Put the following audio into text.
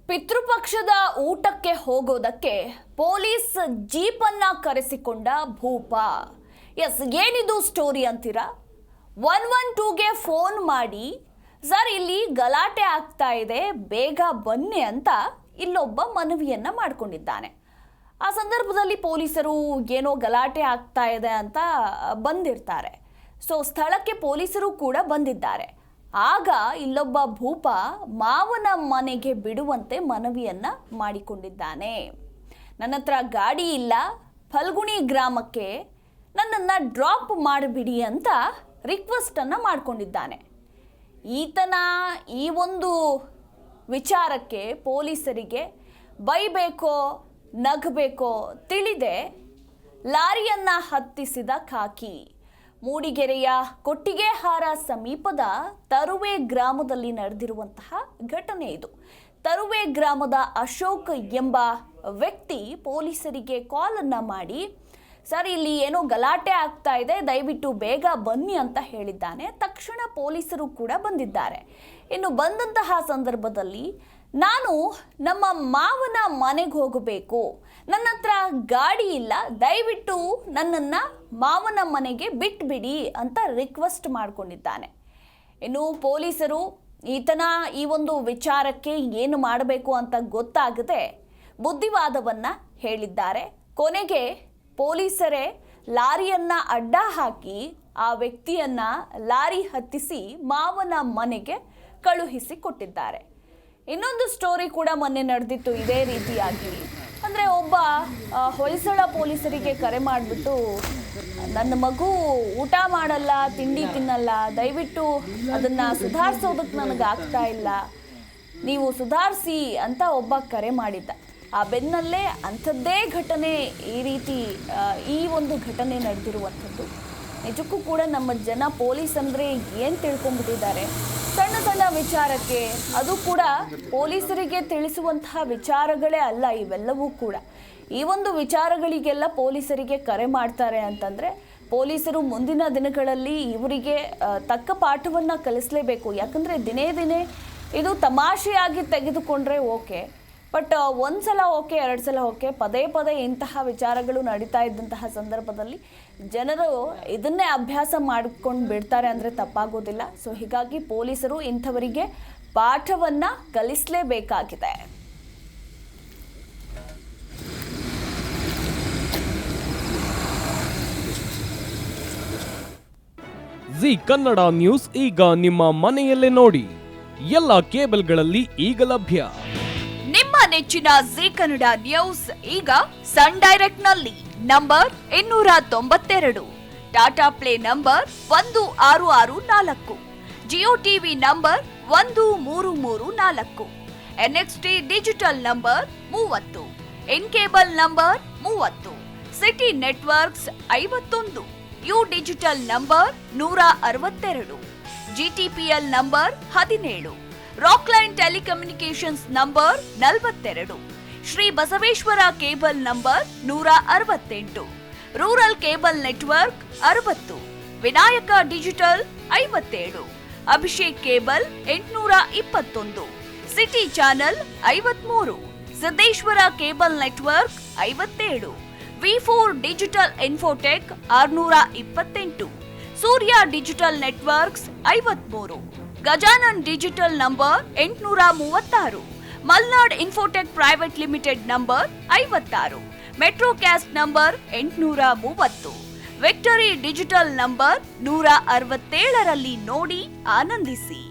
ಪಿತೃಪಕ್ಷದ ಊಟಕ್ಕೆ ಹೋಗೋದಕ್ಕೆ ಪೊಲೀಸ್ ಜೀಪನ್ನ ಕರೆಸಿಕೊಂಡ ಭೂಪ. ಏನಿದು ಸ್ಟೋರಿ ಅಂತೀರಾ? 112ಗೆ ಫೋನ್ ಮಾಡಿ, ಸರ್ ಇಲ್ಲಿ ಗಲಾಟೆ ಆಗ್ತಾ ಇದೆ, ಬೇಗ ಬನ್ನಿ ಅಂತ ಇಲ್ಲೊಬ್ಬ ಮನವಿಯನ್ನ ಮಾಡಿಕೊಂಡಿದ್ದಾನೆ. ಆ ಸಂದರ್ಭದಲ್ಲಿ ಪೊಲೀಸರು ಏನೋ ಗಲಾಟೆ ಆಗ್ತಾ ಇದೆ ಅಂತ ಬಂದಿರ್ತಾರೆ. ಸೊ ಸ್ಥಳಕ್ಕೆ ಪೊಲೀಸರು ಕೂಡ ಬಂದಿದ್ದಾರೆ. ಆಗ ಇಲ್ಲೊಬ್ಬ ಭೂಪ ಮಾವನ ಮನೆಗೆ ಬಿಡುವಂತೆ ಮನವಿಯನ್ನ ಮಾಡಿಕೊಂಡಿದ್ದಾನೆ. ನನ್ನ ಹತ್ರ ಗಾಡಿ ಇಲ್ಲ, ಫಲ್ಗುಣಿ ಗ್ರಾಮಕ್ಕೆ ನನ್ನನ್ನು ಡ್ರಾಪ್ ಮಾಡಿಬಿಡಿ ಅಂತ ರಿಕ್ವೆಸ್ಟ್ ಅನ್ನ ಮಾಡಿಕೊಂಡಿದ್ದಾನೆ. ಈತನ ಈ ಒಂದು ವಿಚಾರಕ್ಕೆ ಪೊಲೀಸರಿಗೆ ಬೈಬೇಕೋ ನಗಬೇಕೋ ತಿಳಿದೆ ಲಾರಿಯನ್ನ ಹತ್ತಿಸಿದ ಖಾಕಿ. ಮೂಡಿಗೆರೆಯ ಕೊಟ್ಟಿಗೆಹಾರ ಸಮೀಪದ ತರುವೆ ಗ್ರಾಮದಲ್ಲಿ ನಡೆದಿರುವಂತಹ ಘಟನೆ ಇದು. ತರುವೆ ಗ್ರಾಮದ ಅಶೋಕ್ ಎಂಬ ವ್ಯಕ್ತಿ ಪೊಲೀಸರಿಗೆ ಕಾಲ್ ಅನ್ನ ಮಾಡಿ, ಸರ್ ಇಲ್ಲಿ ಏನೋ ಗಲಾಟೆ ಆಗ್ತಾ ಇದೆ, ದಯವಿಟ್ಟು ಬೇಗ ಬನ್ನಿ ಅಂತ ಹೇಳಿದ್ದಾನೆ. ತಕ್ಷಣ ಪೊಲೀಸರು ಕೂಡ ಬಂದಿದ್ದಾರೆ. ಇನ್ನು ಬಂದಂತಹ ಸಂದರ್ಭದಲ್ಲಿ ನಾನು ನಮ್ಮ ಮಾವನ ಮನೆಗೆ ಹೋಗಬೇಕು, ನನ್ನ ಹತ್ರ ಗಾಡಿ ಇಲ್ಲ, ದಯವಿಟ್ಟು ನನ್ನನ್ನು ಮಾವನ ಮನೆಗೆ ಬಿಟ್ಬಿಡಿ ಅಂತ ರಿಕ್ವೆಸ್ಟ್ ಮಾಡಿಕೊಂಡಿದ್ದಾನೆ. ಇನ್ನು ಪೊಲೀಸರು ಈತನ ಈ ಒಂದು ವಿಚಾರಕ್ಕೆ ಏನು ಮಾಡಬೇಕು ಅಂತ ಗೊತ್ತಾಗದೆ ಬುದ್ಧಿವಾದವನ್ನು ಹೇಳಿದ್ದಾರೆ. ಕೊನೆಗೆ ಪೊಲೀಸರೇ ಲಾರಿಯನ್ನ ಅಡ್ಡ ಹಾಕಿ ಆ ವ್ಯಕ್ತಿಯನ್ನ ಲಾರಿ ಹತ್ತಿಸಿ ಮಾವನ ಮನೆಗೆ ಕಳುಹಿಸಿ ಕೊಟ್ಟಿದ್ದಾರೆ. ಇನ್ನೊಂದು ಸ್ಟೋರಿ ಕೂಡ ಮೊನ್ನೆ ನಡೆದಿತ್ತು ಇದೇ ರೀತಿಯಾಗಿ. ಅಂದರೆ ಒಬ್ಬ ಹೊಯ್ಸಳ ಪೊಲೀಸರಿಗೆ ಕರೆ ಮಾಡಿಬಿಟ್ಟು, ನನ್ನ ಮಗು ಊಟ ಮಾಡಲ್ಲ, ತಿಂಡಿ ತಿನ್ನಲ್ಲ, ದಯವಿಟ್ಟು ಅದನ್ನು ಸುಧಾರಿಸೋದಕ್ಕೆ ನನಗೆ ಆಗ್ತಾ ಇಲ್ಲ, ನೀವು ಸುಧಾರಿಸಿ ಅಂತ ಒಬ್ಬ ಕರೆ ಮಾಡಿದ್ದ. ಆ ಬೆನ್ನಲ್ಲೇ ಅಂಥದ್ದೇ ಘಟನೆ ಈ ಒಂದು ಘಟನೆ ನಡೆದಿರುವಂಥದ್ದು. ನಿಜಕ್ಕೂ ಕೂಡ ನಮ್ಮ ಜನ ಪೊಲೀಸ್ ಅಂದರೆ ಏನು ತಿಳ್ಕೊಂಡ್ಬಿಟ್ಟಿದ್ದಾರೆ. ಸಣ್ಣ ಸಣ್ಣ ವಿಚಾರಕ್ಕೆ, ಅದು ಕೂಡ ಪೊಲೀಸರಿಗೆ ತಿಳಿಸುವಂತಹ ವಿಚಾರಗಳೇ ಅಲ್ಲ ಇವೆಲ್ಲವೂ ಕೂಡ. ಈ ಒಂದು ವಿಚಾರಗಳಿಗೆಲ್ಲ ಪೊಲೀಸರಿಗೆ ಕರೆ ಮಾಡ್ತಾರೆ ಅಂತಂದರೆ ಪೊಲೀಸರು ಮುಂದಿನ ದಿನಗಳಲ್ಲಿ ಇವರಿಗೆ ತಕ್ಕ ಪಾಠವನ್ನು ಕಲಿಸಲೇಬೇಕು. ಯಾಕಂದರೆ ದಿನೇ ದಿನೇ ಇದು ತಮಾಷೆಯಾಗಿ ತೆಗೆದುಕೊಂಡ್ರೆ ಓಕೆ, ಬಟ್ ಒಂದು ಸಲ ಓಕೆ, 2 ಸಲ ಓಕೆ, ಪದೇ ಪದೇ ಇಂತಹ ವಿಚಾರಗಳು ನಡೀತಾ ಇದ್ದಂತಹ ಸಂದರ್ಭದಲ್ಲಿ ಜನರು ಇದನ್ನೇ ಅಭ್ಯಾಸ ಮಾಡ್ಕೊಂಡು ಬಿಡ್ತಾರೆ ಅಂದರೆ ತಪ್ಪಾಗೋದಿಲ್ಲ. ಸೊ ಹೀಗಾಗಿ ಪೊಲೀಸರು ಇಂಥವರಿಗೆ ಪಾಠವನ್ನು ಕಲಿಸಲೇಬೇಕಾಗಿದೆ. ಜಿ ಕನ್ನಡ ನ್ಯೂಸ್ ಈಗ ನಿಮ್ಮ ಮನೆಯಲ್ಲೇ ನೋಡಿ. ಎಲ್ಲ ಕೇಬಲ್ಗಳಲ್ಲಿ ಈಗ ಲಭ್ಯ. ನಿಮ್ಮ ನೆಚ್ಚಿನ ಜಿ ಕನ್ನಡ ನ್ಯೂಸ್ ಈಗ ಸನ್ ಡೈರೆಕ್ಟ್ ನಲ್ಲಿ number 292, Tata play number 1664, Jio TV number 1334, NXT digital number 30, in cable number 30, city networks 51, U digital number 162, GTPL number 17, Rockline telecommunications number 42, Shri Basaveshwara cable number 168, rural cable network 60, Vinayaka digital 57, Abhishek cable 821, city channel 53, Siddeshwara cable network 57, V4 digital Infotech 628, Surya digital networks 53, Gajanan digital number 836, Malnad infotech private limited number 56, Metrocast number 830, victory digital number 167ರಲ್ಲಿ ನೋಡಿ ಆನಂದಿಸಿ.